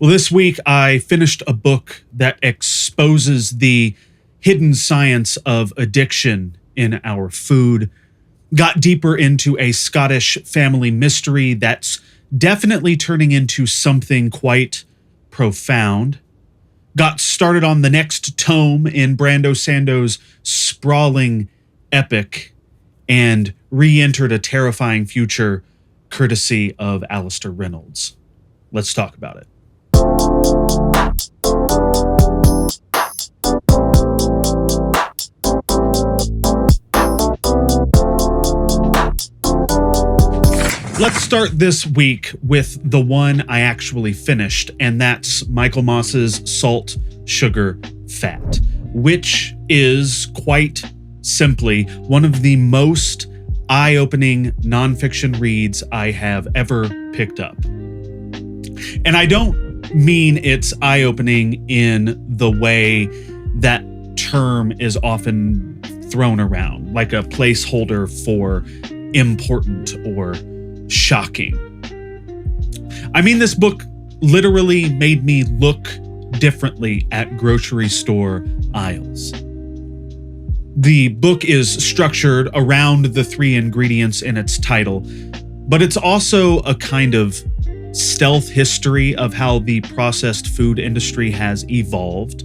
Well, this week I finished a book that exposes the hidden science of addiction in our food, got deeper into a Scottish family mystery that's definitely turning into something quite profound, got started on the next tome in Brando Sando's sprawling epic, and re-entered a terrifying future courtesy of Alastair Reynolds. Let's talk about it. Let's start this week with the one I actually finished, and that's Michael Moss's Salt, Sugar, Fat, which is quite simply one of the most eye-opening nonfiction reads I have ever picked up. And I don't mean it's eye-opening in the way that term is often thrown around, like a placeholder for important or shocking. I mean, this book literally made me look differently at grocery store aisles. The book is structured around the three ingredients in its title, but it's also a kind of stealth history of how the processed food industry has evolved,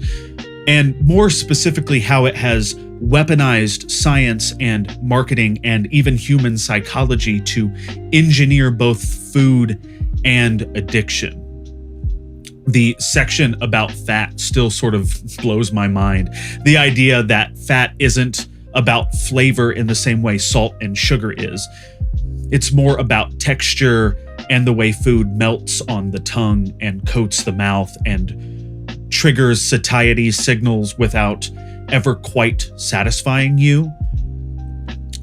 and more specifically, how it has weaponized science and marketing and even human psychology to engineer both food and addiction. The section about fat still sort of blows my mind. The idea that fat isn't about flavor in the same way salt and sugar is. It's more about texture and the way food melts on the tongue and coats the mouth and triggers satiety signals without ever quite satisfying you.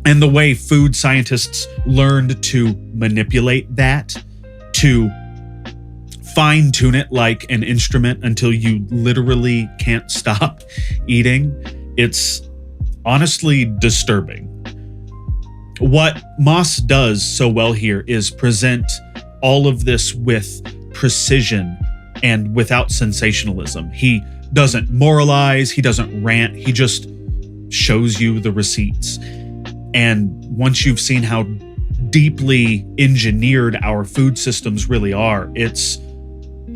And the way food scientists learned to manipulate that, to fine-tune it like an instrument until you literally can't stop eating. It's honestly disturbing. What Moss does so well here is present all of this with precision and without sensationalism. He doesn't moralize, he doesn't rant, he just shows you the receipts. And once you've seen how deeply engineered our food systems really are, it's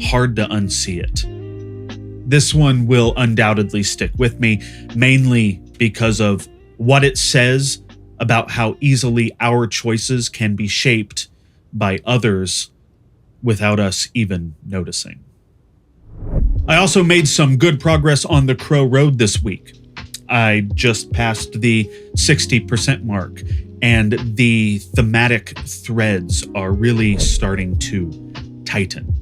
hard to unsee it. This one will undoubtedly stick with me, mainly because of what it says about how easily our choices can be shaped by others without us even noticing. I also made some good progress on the Crow Road this week. I just passed the 60% mark, and the thematic threads are really starting to tighten.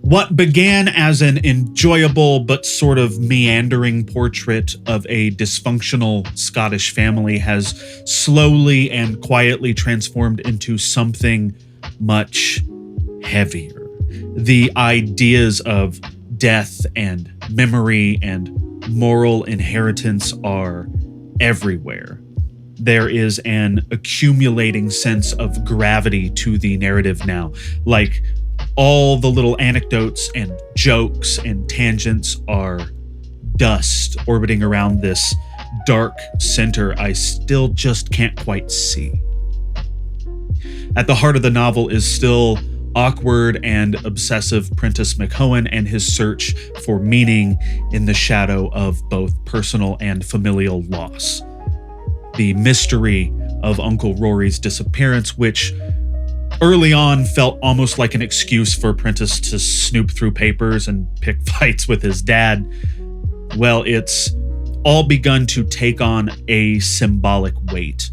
What began as an enjoyable but sort of meandering portrait of a dysfunctional Scottish family has slowly and quietly transformed into something much heavier. The ideas of death and memory and moral inheritance are everywhere. There is an accumulating sense of gravity to the narrative now, like all the little anecdotes and jokes and tangents are dust orbiting around this dark center I still just can't quite see. At the heart of the novel is still awkward and obsessive Prentice McHowen and his search for meaning in the shadow of both personal and familial loss. The mystery of Uncle Rory's disappearance, which early on felt almost like an excuse for Prentice to snoop through papers and pick fights with his dad, well, it's all begun to take on a symbolic weight.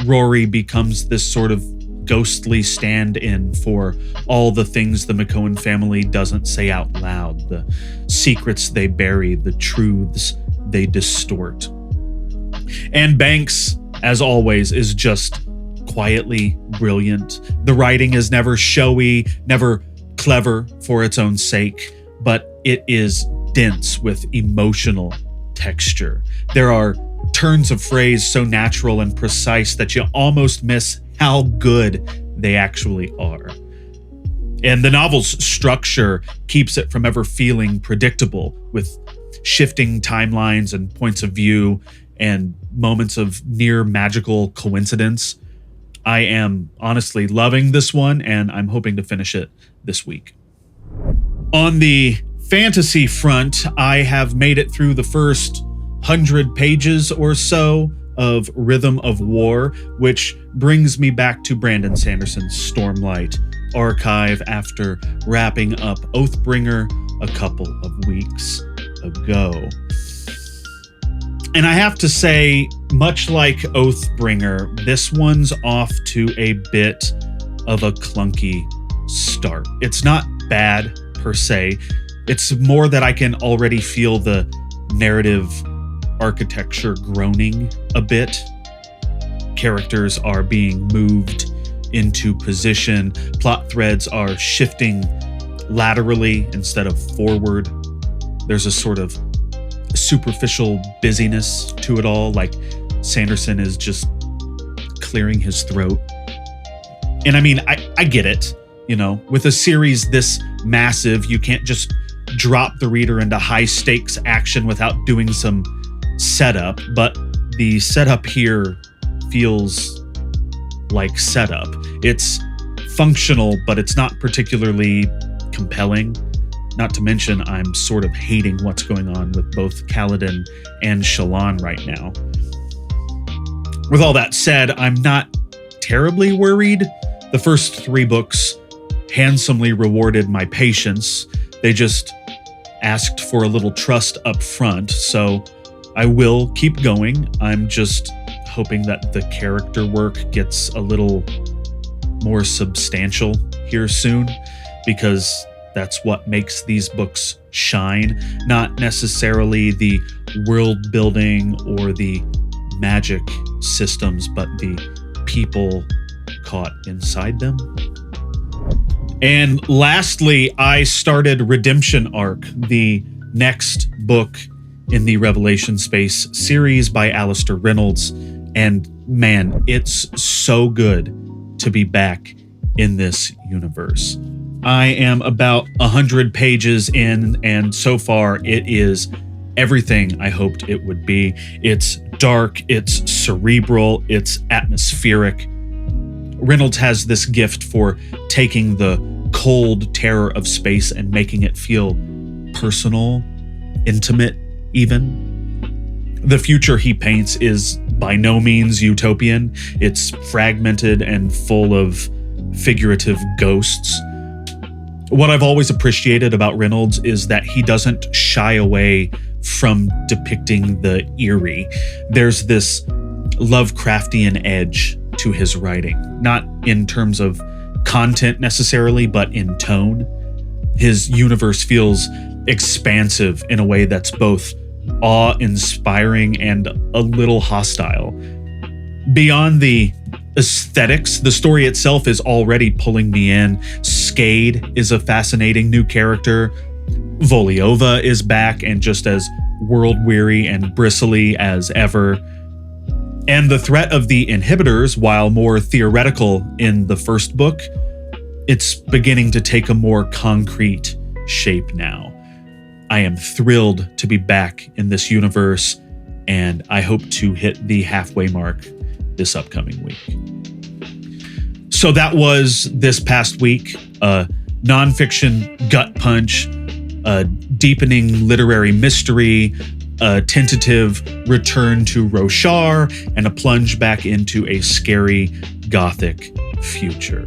Rory becomes this sort of ghostly stand-in for all the things the McHowen family doesn't say out loud, the secrets they bury, the truths they distort. And Banks, as always, is just quietly brilliant. The writing is never showy, never clever for its own sake, but it is dense with emotional texture. There are turns of phrase so natural and precise that you almost miss how good they actually are. And the novel's structure keeps it from ever feeling predictable, with shifting timelines and points of view and moments of near magical coincidence. I am honestly loving this one, and I'm hoping to finish it this week. On the fantasy front, I have made it through the first 100 pages or so of Rhythm of War, which brings me back to Brandon Sanderson Stormlight Archive after wrapping up Oathbringer a couple of weeks ago. And I have to say, much like Oathbringer, this one's off to a bit of a clunky start. It's not bad per se. It's more that I can already feel the narrative architecture groaning a bit. Characters are being moved into position. Plot threads are shifting laterally instead of forward. There's a sort of superficial busyness to it all, like Sanderson is just clearing his throat. And I mean, I get it. You know, with a series this massive, you can't just drop the reader into high stakes action without doing some setup, but the setup here feels like setup. It's functional, but it's not particularly compelling. Not to mention, I'm sort of hating what's going on with both Kaladin and Shallan right now. With all that said, I'm not terribly worried. The first 3 books handsomely rewarded my patience. They just asked for a little trust up front, so I will keep going. I'm just hoping that the character work gets a little more substantial here soon, because that's what makes these books shine, not necessarily the world building or the magic systems, but the people caught inside them. And lastly, I started Redemption Arc, the next book in the Revelation Space series by Alastair Reynolds. And man, it's so good to be back in this universe. I am about 100 pages in, and so far it is everything I hoped it would be. It's dark, it's cerebral, it's atmospheric. Reynolds has this gift for taking the cold terror of space and making it feel personal, intimate even. The future he paints is by no means utopian. It's fragmented and full of figurative ghosts. What I've always appreciated about Reynolds is that he doesn't shy away from depicting the eerie. There's this Lovecraftian edge to his writing, not in terms of content necessarily, but in tone. His universe feels expansive in a way that's both awe-inspiring and a little hostile. Beyond the aesthetics, the story itself is already pulling me in. Skade is a fascinating new character. Voliova is back and just as world-weary and bristly as ever. And the threat of the inhibitors, while more theoretical in the first book, it's beginning to take a more concrete shape now. I am thrilled to be back in this universe, and I hope to hit the halfway mark this upcoming week. So that was this past week, a nonfiction gut punch, a deepening literary mystery, a tentative return to Roshar, and a plunge back into a scary gothic future.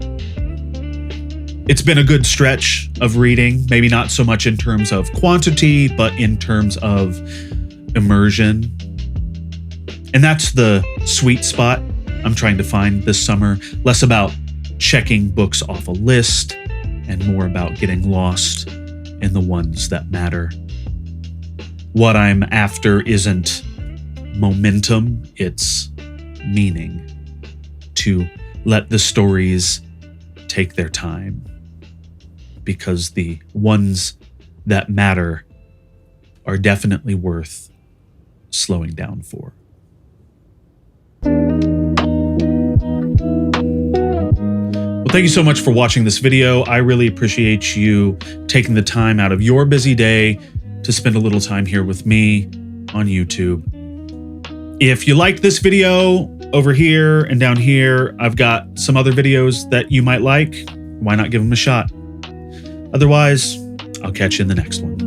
It's been a good stretch of reading, maybe not so much in terms of quantity, but in terms of immersion. And that's the sweet spot I'm trying to find this summer. Less about checking books off a list and more about getting lost in the ones that matter. What I'm after isn't momentum, it's meaning. To let the stories take their time, because the ones that matter are definitely worth slowing down for. Well, Well, thank you so much for watching this video. I really appreciate you taking the time out of your busy day to spend a little time here with me on YouTube. If you liked this video over here and down here, I've got some other videos that you might like. Why not give them a shot? Otherwise, I'll catch you in the next one.